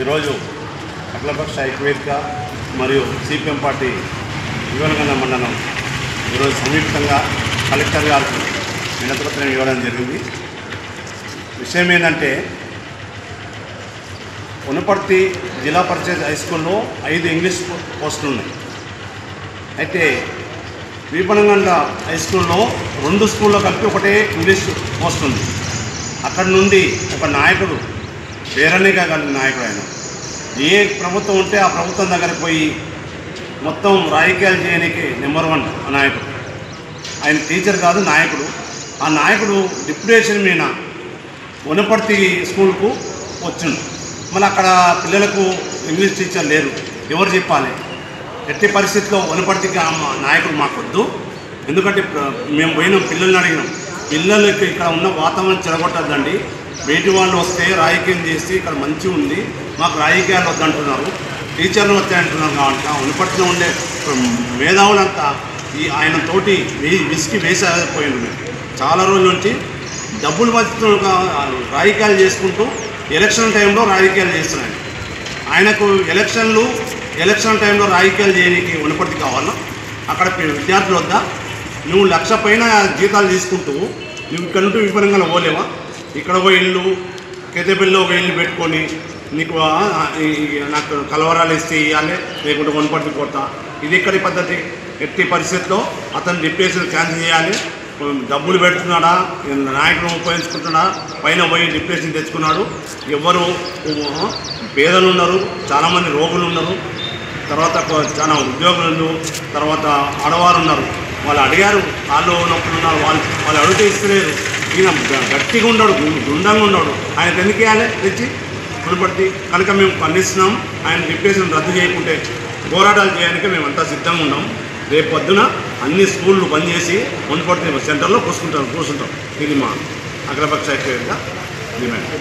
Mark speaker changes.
Speaker 1: ఈరోజు అఖిలపక్ష ఐక్యవేదిక మరియు సిపిఎం పార్టీ వివనగంధ మండలం ఈరోజు సంయుక్తంగా కలెక్టర్ గారికి వినతిపత్రం ఇవ్వడం జరిగింది. విషయం ఏంటంటే వనపర్తి జిల్లా పరిషత్ హై స్కూల్లో 5 ఇంగ్లీష్ పోస్టులు ఉన్నాయి. అయితే విపణగంధ హై స్కూల్లో 2 స్కూల్లో కలిపి ఒకటే ఇంగ్లీష్ పోస్ట్ ఉంది. అక్కడి నుండి ఒక నాయకుడు పేరనిగా కలిగిన నాయకుడు ఆయన ఏ ప్రభుత్వం ఉంటే ఆ ప్రభుత్వం దగ్గరికి పోయి మొత్తం రాజకీయాలు చేయడానికి నెంబర్ 1 నాయకుడు. ఆయన టీచర్ కాదు, నాయకుడు. ఆ నాయకుడు డిప్యుటేషన్ మీద వనపర్తి స్కూల్కు వచ్చిండు. మళ్ళీ అక్కడ పిల్లలకు ఇంగ్లీష్ టీచర్ లేరు, ఎవరు చెప్పాలి? ఎట్టి పరిస్థితిలో వనపర్తికి నాయకుడు మాకొద్దు. ఎందుకంటే మేము పోయినాం, పిల్లల్ని అడిగినాం, పిల్లలకి ఇక్కడ ఉన్న వాతావరణం చెడగొట్టద్దండి, బయటి వాళ్ళు వస్తే రాజకీయం చేసి ఇక్కడ మంచిగా ఉంది, మాకు రాజకీయాలు వద్దంటున్నారు, టీచర్లు వచ్చాయంటున్నారు. కాబట్టి వనపర్తిలో ఉండే మేధావులంతా ఆయన తోటి విసికి వేసిపోయింది. మేము చాలా రోజుల నుంచి డబ్బులు మధ్య రాజకీయాలు చేసుకుంటూ ఎలక్షన్ టైంలో రాజకీయాలు చేస్తున్నాయి. ఆయనకు ఎలక్షన్ టైంలో రాజకీయాలు చేయడానికి వనపర్తి కావాలా? అక్కడ విద్యార్థులు వద్దా? నువ్వు 1,00,000 పైన జీతాలు తీసుకుంటూ నువ్వు ఇక్కడ నుండి విపరీతంగా పోలేవా? ఇక్కడ ఒక ఇల్లు కేతేపల్లిలో ఒక ఇల్లు పెట్టుకొని నీకు నాకు కలవరాలు ఇస్తే ఇవ్వాలి, లేకుంటే వనపర్తి కొడతా. ఇది ఇక్కడి పద్ధతి. ఎట్టి పరిస్థితుల్లో అతను డిప్యూటేషన్ క్యాన్సిల్ చేయాలి. డబ్బులు పెడుతున్నాడా, నాయకుడు ఉపయోగించుకుంటున్నా, పైన పోయి డిప్యూటేషన్ తెచ్చుకున్నాడు. ఎవరు పేదలు ఉన్నారు, చాలామంది రోగులు ఉన్నారు, తర్వాత చాలా ఉద్యోగులు, తర్వాత ఆడవారు ఉన్నారు. వాళ్ళు అడిగారు, కాళ్ళు నొప్పులు ఉన్నారు, వాళ్ళు అడిగితే ఇస్తలేరు. ఈయన గట్టిగా ఉన్నాడు, గుండంగా ఉన్నాడు. ఆయనకు ఎందుకు వేయాలి తెచ్చి వనపర్తి? కనుక మేము ఖండిస్తున్నాం. ఆయన డిప్యూటేషన్ రద్దు చేయకుంటే పోరాటాలు చేయడానికి మేమంతా సిద్ధంగా ఉన్నాం. రేపు పొద్దున అన్ని స్కూళ్ళు బంద్ చేసి వనపర్తి సెంటర్లో కూర్చుంటాం. ఇది మా అఖిలపక్ష ఐక్యవేదిక డిమాండ్.